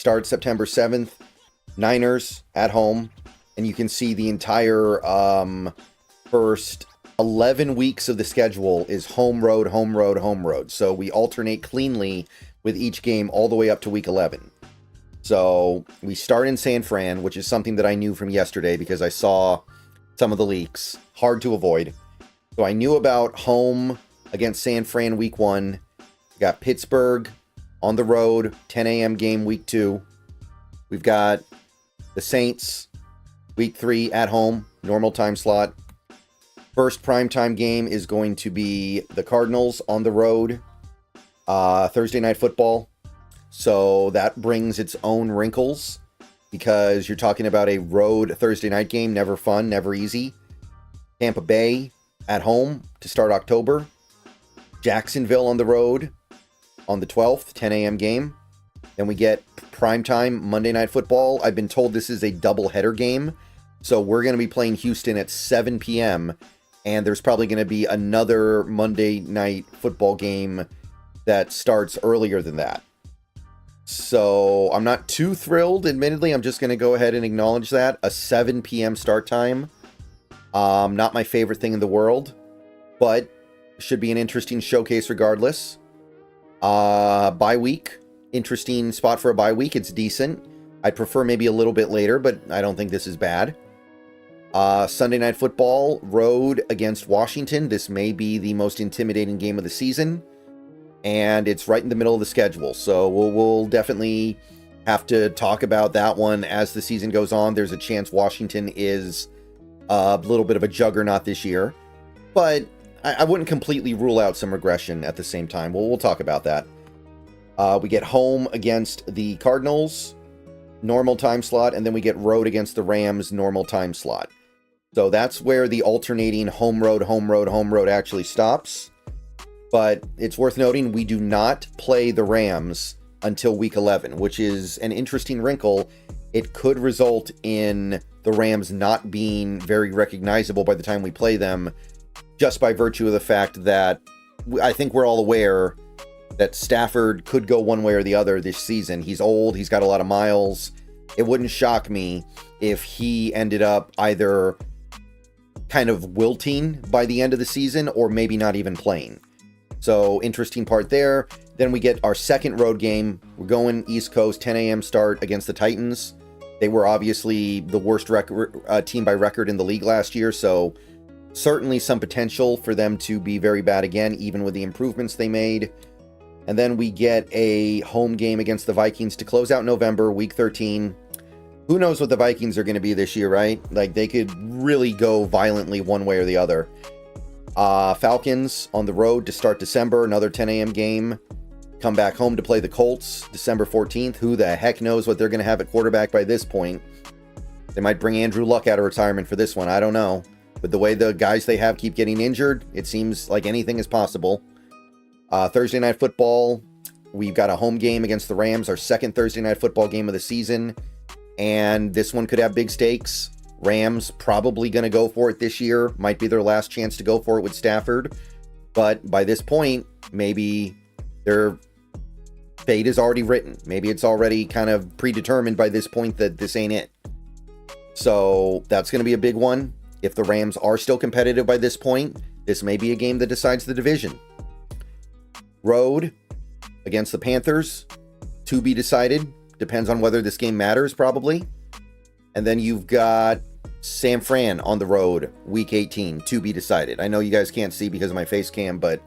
starts September 7th. Niners at home. And you can see the entire first 11 weeks of the schedule is home road, home road, home road. So we alternate cleanly with each game all the way up to week 11. So we start in San Fran, which is something that I knew from yesterday because I saw some of the leaks. Hard to avoid. So I knew about home against San Fran week 1. We got Pittsburgh on the road, 10 a.m. game week 2. We've got the Saints week 3 at home, normal time slot. First primetime game is going to be the Cardinals on the road, Thursday Night Football. So that brings its own wrinkles because you're talking about a road Thursday night game. Never fun, never easy. Tampa Bay at home to start October. Jacksonville on the road on the 12th, 10 a.m. game. Then we get primetime Monday Night Football. I've been told this is a doubleheader game. So we're going to be playing Houston at 7 p.m. And there's probably going to be another Monday Night Football game that starts earlier than that. So I'm not too thrilled, admittedly. I'm just going to go ahead and acknowledge that. A 7 p.m. start time. Not my favorite thing in the world, but should be an interesting showcase regardless. Bye week. Interesting spot for a bye week. It's decent. I'd prefer maybe a little bit later, but I don't think this is bad. Sunday Night Football, road against Washington. This may be the most intimidating game of the season. And it's right in the middle of the schedule. So we'll definitely have to talk about that one as the season goes on. There's a chance Washington is a little bit of a juggernaut this year. But I wouldn't completely rule out some regression at the same time. We'll talk about that. We get home against the Cardinals, normal time slot. And then we get road against the Rams, normal time slot. So that's where the alternating home road, home road, home road actually stops. But it's worth noting we do not play the Rams until week 11, which is an interesting wrinkle. It could result in the Rams not being very recognizable by the time we play them, just by virtue of the fact that I think we're all aware that Stafford could go one way or the other this season. He's old, he's got a lot of miles. It wouldn't shock me if he ended up either kind of wilting by the end of the season or maybe not even playing. So, interesting part there. Then we get our second road game. We're going East Coast, 10 a.m. start against the Titans. They were obviously the worst team by record in the league last year, so certainly some potential for them to be very bad again, even with the improvements they made. And then we get a home game against the Vikings to close out November, week 13. Who knows what the Vikings are going to be this year, right? Like, they could really go violently one way or the other. Falcons on the road to start December, another 10 a.m. game. Come back home to play the Colts, December 14th. Who the heck knows what they're going to have at quarterback by this point? They might bring Andrew Luck out of retirement for this one. I don't know. But the way the guys they have keep getting injured, it seems like anything is possible. Thursday Night Football, we've got a home game against the Rams, our second Thursday Night Football game of the season. And this one could have big stakes. Rams probably going to go for it this year. Might be their last chance to go for it with Stafford. But by this point, maybe their fate is already written. Maybe it's already kind of predetermined by this point that this ain't it. So that's going to be a big one. If the Rams are still competitive by this point, this may be a game that decides the division. Road against the Panthers, to be decided. Depends on whether this game matters, probably. And then you've got San Fran on the road, week 18, to be decided. I know you guys can't see because of my face cam, but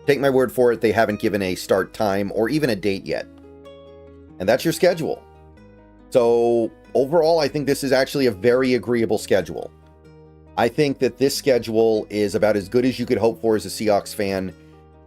take my word for it, they haven't given a start time or even a date yet. And that's your schedule. So overall, I think this is actually a very agreeable schedule. I think that this schedule is about as good as you could hope for as a Seahawks fan,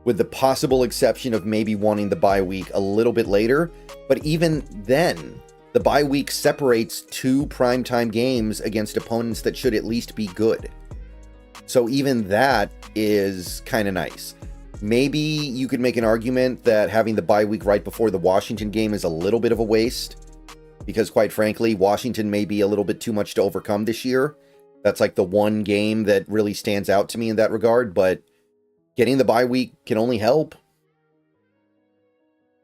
with the possible exception of maybe wanting the bye week a little bit later. But even then, the bye week separates two primetime games against opponents that should at least be good. So even that is kind of nice. Maybe you could make an argument that having the bye week right before the Washington game is a little bit of a waste, because quite frankly, Washington may be a little bit too much to overcome this year. That's like the one game that really stands out to me in that regard, but getting the bye week can only help.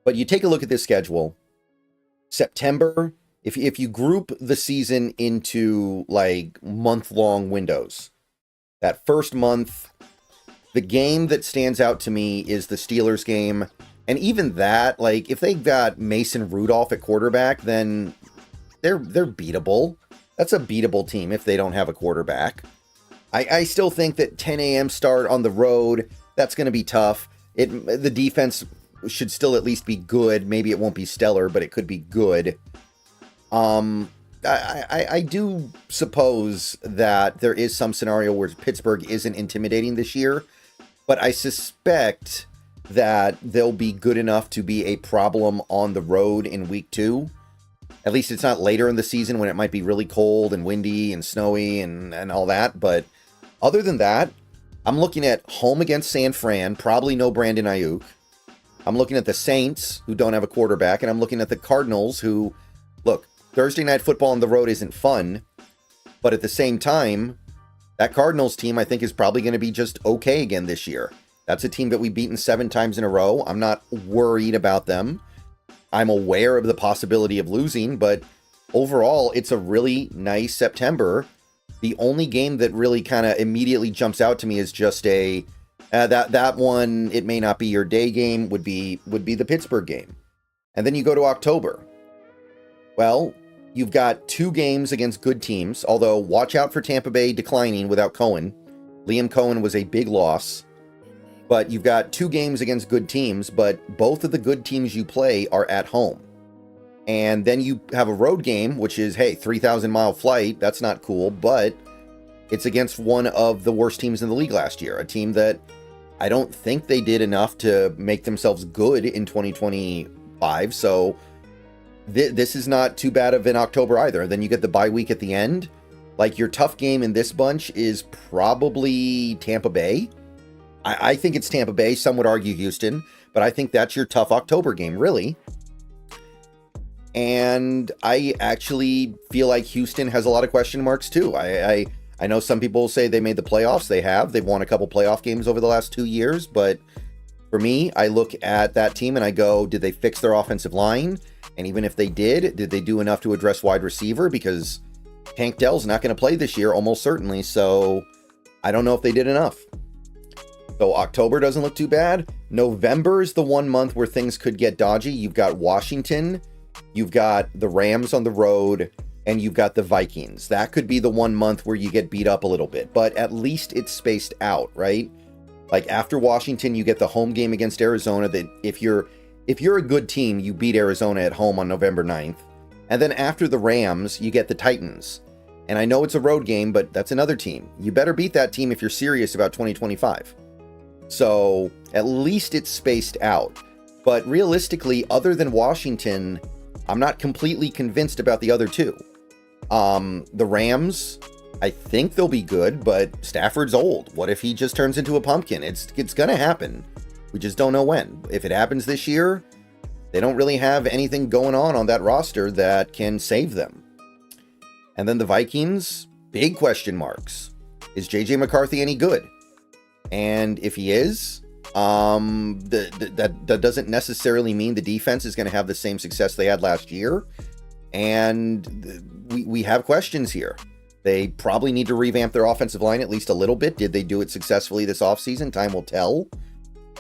But you take a look at this schedule, September, if you group the season into like month-long windows, that first month, the game that stands out to me is the Steelers game. And even that, like, if they got Mason Rudolph at quarterback, then they're beatable. That's a beatable team if they don't have a quarterback. I still think that 10 a.m. start on the road, that's going to be tough. The defense should still at least be good. Maybe it won't be stellar, but it could be good. I do suppose that there is some scenario where Pittsburgh isn't intimidating this year, but I suspect that they'll be good enough to be a problem on the road in week 2. At least it's not later in the season when it might be really cold and windy and snowy and all that. But other than that, I'm looking at home against San Fran, probably no Brandon Ayuk. I'm looking at the Saints, who don't have a quarterback, and I'm looking at the Cardinals, who, look, Thursday night football on the road isn't fun, but at the same time, that Cardinals team, I think, is probably going to be just okay again this year. That's a team that we've beaten 7 times in a row. I'm not worried about them. I'm aware of the possibility of losing, but overall, it's a really nice September. The only game that really kind of immediately jumps out to me is just that one, it may not be your day game, would be the Pittsburgh game. And then you go to October. Well, you've got 2 games against good teams, although watch out for Tampa Bay declining without Cohen. Liam Cohen was a big loss. But you've got 2 games against good teams, but both of the good teams you play are at home. And then you have a road game, which is, hey, 3,000-mile flight. That's not cool, but it's against one of the worst teams in the league last year, a team that I don't think they did enough to make themselves good in 2025. So this is not too bad of an October either. Then you get the bye week at the end. Like, your tough game in this bunch is probably Tampa Bay. I think it's Tampa Bay. Some would argue Houston, but I think that's your tough October game, really. And I actually feel like Houston has a lot of question marks, too. I know some people say they made the playoffs. They have. They've won a couple playoff games over the last 2 years. But for me, I look at that team and I go, did they fix their offensive line? And even if they did they do enough to address wide receiver? Because Tank Dell's not going to play this year, almost certainly. So I don't know if they did enough. So October doesn't look too bad. November is the one month where things could get dodgy. You've got Washington, you've got the Rams on the road, and you've got the Vikings. That could be the one month where you get beat up a little bit, but at least it's spaced out, right? Like, after Washington, you get the home game against Arizona that if you're a good team, you beat Arizona at home on November 9th. And then after the Rams, you get the Titans. And I know it's a road game, but that's another team. You better beat that team if you're serious about 2025. So at least it's spaced out. But realistically, other than Washington, I'm not completely convinced about the other 2. The Rams, I think they'll be good, but Stafford's old. What if he just turns into a pumpkin? It's going to happen. We just don't know when. If it happens this year, they don't really have anything going on that roster that can save them. And then the Vikings, big question marks. Is J.J. McCarthy any good? And if he is, that doesn't necessarily mean the defense is going to have the same success they had last year. And we have questions here. They probably need to revamp their offensive line at least a little bit. Did they do it successfully this offseason? Time will tell.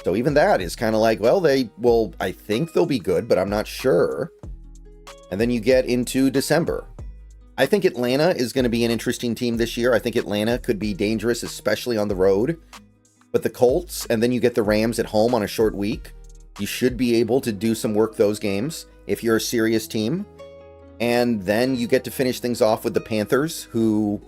So even that is kind of like, well, I think they'll be good, but I'm not sure. And then you get into December. I think Atlanta is going to be an interesting team this year. I think Atlanta could be dangerous, especially on the road. But the Colts, and then you get the Rams at home on a short week. You should be able to do some work those games if you're a serious team. And then you get to finish things off with the Panthers, who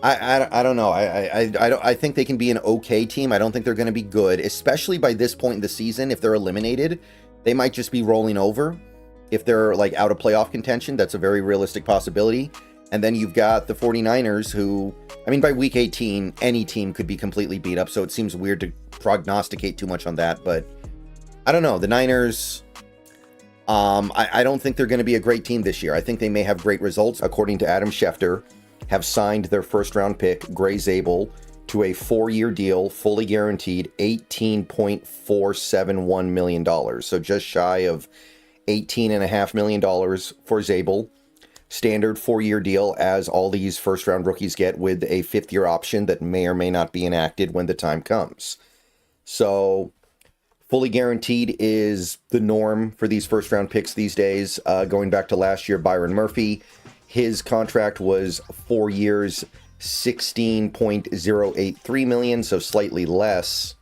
I don't know. I think they can be an okay team. I don't think they're going to be good, especially by this point in the season. If they're eliminated, they might just be rolling over. If they're like out of playoff contention, that's a very realistic possibility. And then you've got the 49ers who, I mean, by week 18, any team could be completely beat up. So it seems weird to prognosticate too much on that. But I don't know. The Niners, I don't think they're going to be a great team this year. I think they may have great results. According to Adam Schefter, have signed their first-round pick, Gray Zabel, to a 4-year deal, fully guaranteed $18.471 million. So just shy of $18.5 million for Zabel. Standard 4-year deal, as all these first-round rookies get, with a 5th-year option that may or may not be enacted when the time comes. So, fully guaranteed is the norm for these first-round picks these days. Going back to last year, Byron Murphy, his contract was 4 years, $16.083 million, so slightly less,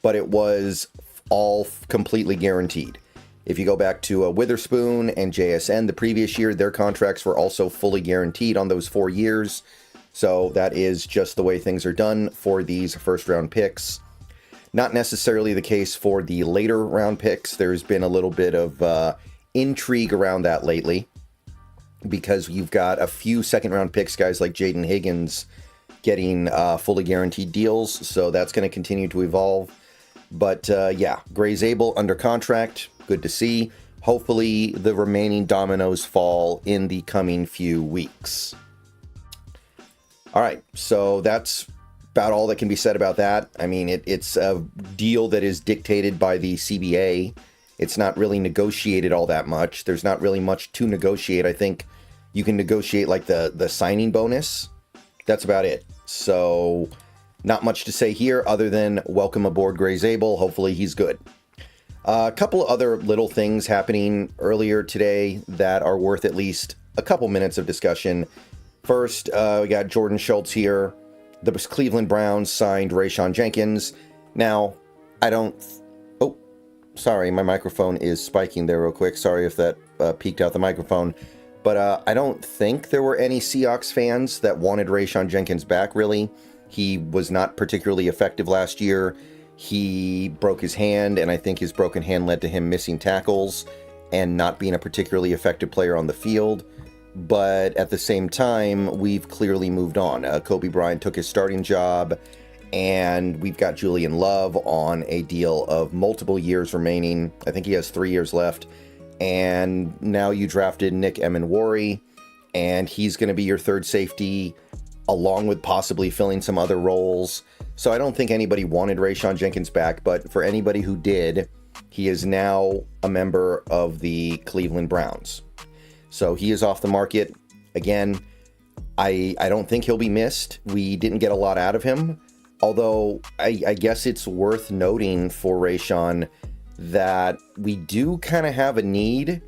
but it was all completely guaranteed. If you go back to Witherspoon and JSN the previous year, their contracts were also fully guaranteed on those 4 years. So that is just the way things are done for these first-round picks. Not necessarily the case for the later round picks. There's been a little bit of intrigue around that lately, because you've got a few second-round picks, guys like Jaden Higgins, getting fully guaranteed deals. So that's going to continue to evolve. But yeah, Gray Zabel under contract. Good to see. Hopefully the remaining dominoes fall in the coming few weeks. All right, so that's about all that can be said about that. I mean, it's a deal that is dictated by the CBA. It's not really negotiated all that much. There's not really much to negotiate. I think you can negotiate like the signing bonus. That's about it. So not much to say here other than welcome aboard Gray Zabel. Hopefully he's good. A couple of other little things happening earlier today that are worth at least a couple minutes of discussion. First, we got Jordan Schultz here. The Cleveland Browns signed Rayshon Jenkins. Now, oh, sorry, my microphone is spiking there real quick. Sorry if that peaked out the microphone. But I don't think there were any Seahawks fans that wanted Rayshon Jenkins back, really. He was not particularly effective last year. He broke his hand, and I think his broken hand led to him missing tackles and not being a particularly effective player on the field. But at the same time, we've clearly moved on. Kobe Bryant took his starting job, and we've got Julian Love on a deal of multiple years remaining. I think he has 3 years left. And now you drafted Nick Emenwari, and he's going to be your third safety, along with possibly filling some other roles. So I don't think anybody wanted Rayshon Jenkins back, but for anybody who did, he is now a member of the Cleveland Browns. So he is off the market. Again, I don't think he'll be missed. We didn't get a lot out of him, although I guess it's worth noting for Rayshon that we do kind of have a need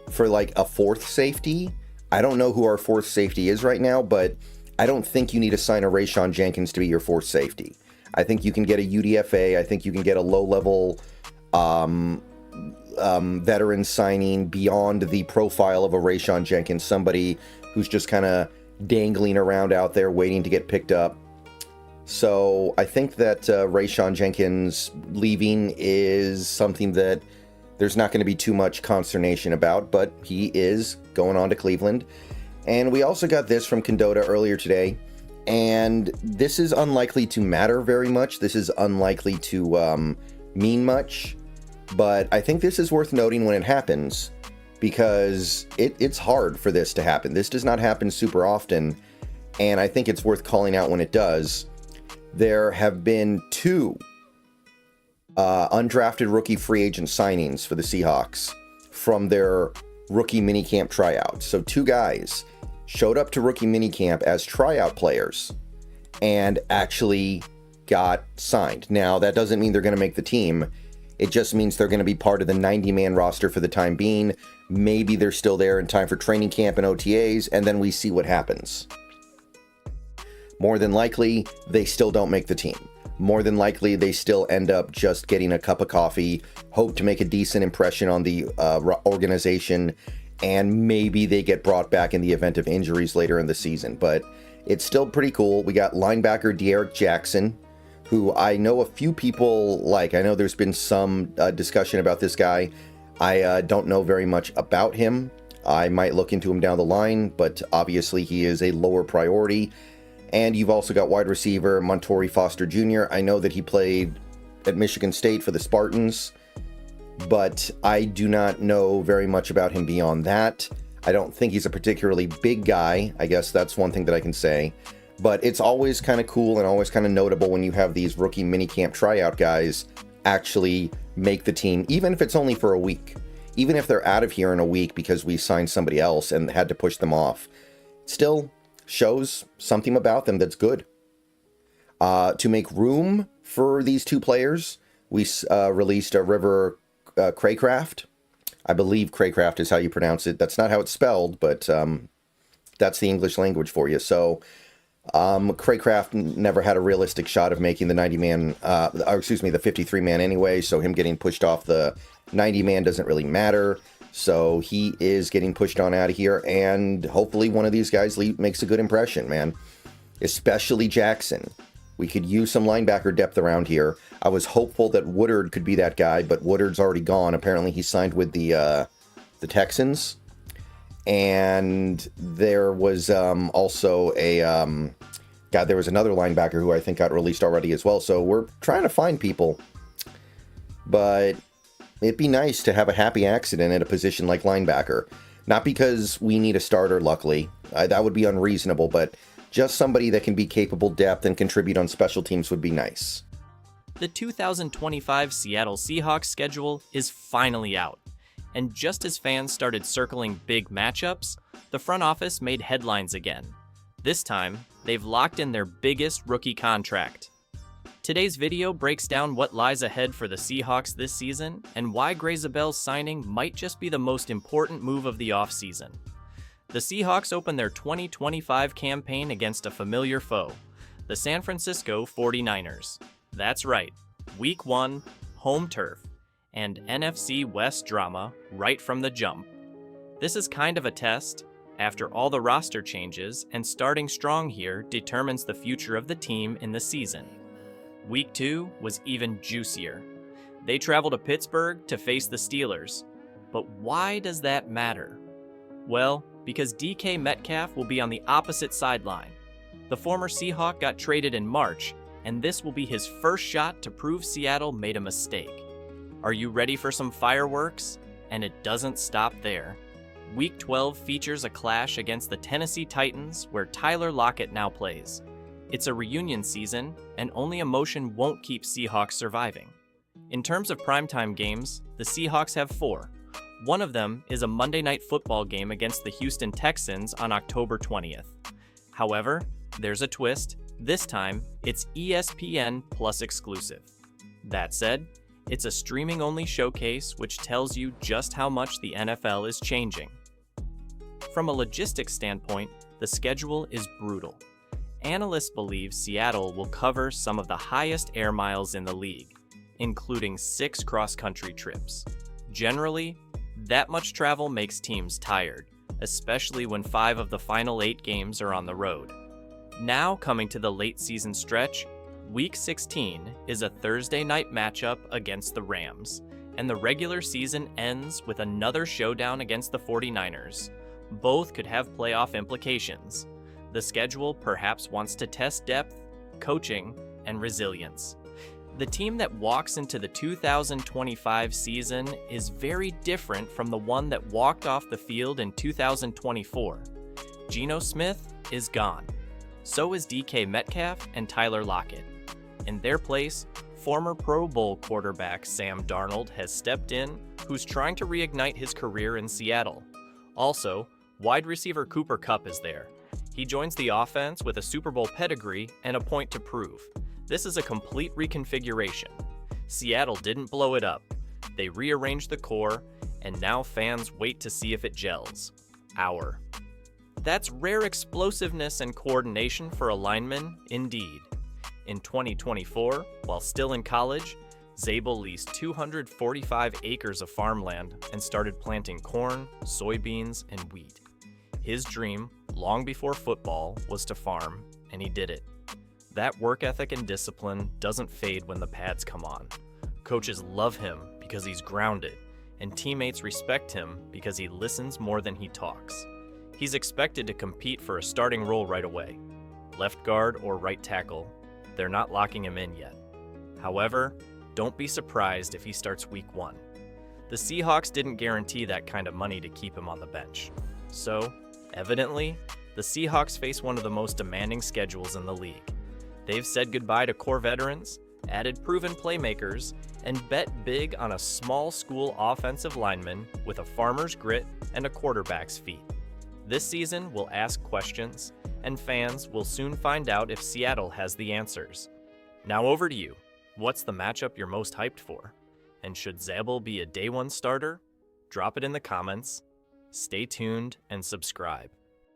for like a fourth safety. I don't know who our fourth safety is right now, but I don't think you need to sign a Rayshon Jenkins to be your fourth safety. I think you can get a UDFA. I think you can get a low-level veteran signing beyond the profile of a Rayshon Jenkins, somebody who's just kind of dangling around out there waiting to get picked up. So I think that Rayshon Jenkins leaving is something that there's not going to be too much consternation about, but he is going on to Cleveland. And we also got this from Condota earlier today, and this is unlikely to matter very much. This is unlikely to mean much, but I think this is worth noting when it happens, because it's hard for this to happen. This does not happen super often, and I think it's worth calling out when it does. There have been 2 undrafted rookie free agent signings for the Seahawks from their rookie minicamp tryouts. So 2 guys showed up to rookie minicamp as tryout players and actually got signed. Now, that doesn't mean they're going to make the team. It just means they're going to be part of the 90-man roster for the time being. Maybe they're still there in time for training camp and OTAs, and then we see what happens. More than likely, they still don't make the team. More than likely, they still end up just getting a cup of coffee, hope to make a decent impression on the organization, and maybe they get brought back in the event of injuries later in the season. But it's still pretty cool. We got linebacker De'Aaron Jackson, who I know a few people like. I know there's been some discussion about this guy. I don't know very much about him. I might look into him down the line, but obviously he is a lower priority. And you've also got wide receiver Montori Foster Jr. I know that he played at Michigan State for the Spartans, but I do not know very much about him beyond that. I don't think he's a particularly big guy. I guess that's one thing that I can say. But it's always kind of cool and always kind of notable when you have these rookie minicamp tryout guys actually make the team, even if it's only for a week. even if they're out of here in a week because we signed somebody else and had to push them off, still shows something about them that's good. To make room for these two players, we released a River Craycraft. I believe Craycraft is how you pronounce it. That's not how it's spelled, but that's the English language for you. So Craycraft never had a realistic shot of making the 90-man, the 53-man anyway, so him getting pushed off the 90-man doesn't really matter. So he is getting pushed on out of here, and hopefully one of these guys makes a good impression, man. Especially Jackson. We could use some linebacker depth around here. I was hopeful that Woodard could be that guy, but Woodard's already gone. Apparently he signed with the Texans. And there was also there was another linebacker who I think got released already as well. So we're trying to find people. But it'd be nice to have a happy accident at a position like linebacker. Not because we need a starter, luckily. That would be unreasonable, but just somebody that can be capable depth and contribute on special teams would be nice. The 2025 Seattle Seahawks schedule is finally out. And just as fans started circling big matchups, the front office made headlines again. This time, they've locked in their biggest rookie contract. Today's video breaks down what lies ahead for the Seahawks this season and why Gray-Zabel's signing might just be the most important move of the offseason. The Seahawks open their 2025 campaign against a familiar foe, the San Francisco 49ers. That's right, Week 1, home turf, and NFC West drama right from the jump. This is kind of a test. After all the roster changes, and starting strong here determines the future of the team in the season. Week 2 was even juicier. They travel to Pittsburgh to face the Steelers. But why does that matter? Well, because DK Metcalf will be on the opposite sideline. The former Seahawk got traded in March, and this will be his first shot to prove Seattle made a mistake. Are you ready for some fireworks? And it doesn't stop there. Week 12 features a clash against the Tennessee Titans, where Tyler Lockett now plays. It's a reunion season, and only emotion won't keep Seahawks surviving. In terms of primetime games, the Seahawks have 4. One of them is a Monday Night Football game against the Houston Texans on October 20th. However, there's a twist. This time, it's ESPN Plus exclusive. That said, it's a streaming-only showcase which tells you just how much the NFL is changing. From a logistics standpoint, the schedule is brutal. Analysts believe Seattle will cover some of the highest air miles in the league, including 6 cross-country trips. Generally, that much travel makes teams tired, especially when 5 of the final 8 games are on the road. Now coming to the late season stretch, Week 16 is a Thursday night matchup against the Rams, and the regular season ends with another showdown against the 49ers. Both could have playoff implications. The schedule perhaps wants to test depth, coaching, and resilience. The team that walks into the 2025 season is very different from the one that walked off the field in 2024. Geno Smith is gone. So is DK Metcalf and Tyler Lockett. In their place, former Pro Bowl quarterback Sam Darnold has stepped in, who's trying to reignite his career in Seattle. Also, wide receiver Cooper Kupp is there. He joins the offense with a Super Bowl pedigree and a point to prove. This is a complete reconfiguration. Seattle didn't blow it up. They rearranged the core, and now fans wait to see if it gels. That's rare explosiveness and coordination for a lineman, indeed. In 2024, while still in college, Zabel leased 245 acres of farmland and started planting corn, soybeans, and wheat. His dream, long before football, was to farm, and he did it. That work ethic and discipline doesn't fade when the pads come on. Coaches love him because he's grounded, and teammates respect him because he listens more than he talks. He's expected to compete for a starting role right away. Left guard or right tackle, they're not locking him in yet. However, don't be surprised if he starts week 1. The Seahawks didn't guarantee that kind of money to keep him on the bench. So, evidently, the Seahawks face one of the most demanding schedules in the league. They've said goodbye to core veterans, added proven playmakers, and bet big on a small school offensive lineman with a farmer's grit and a quarterback's feet. This season, we'll ask questions, and fans will soon find out if Seattle has the answers. Now over to you. What's the matchup you're most hyped for? And should Zabel be a day one starter? Drop it in the comments. Stay tuned and subscribe.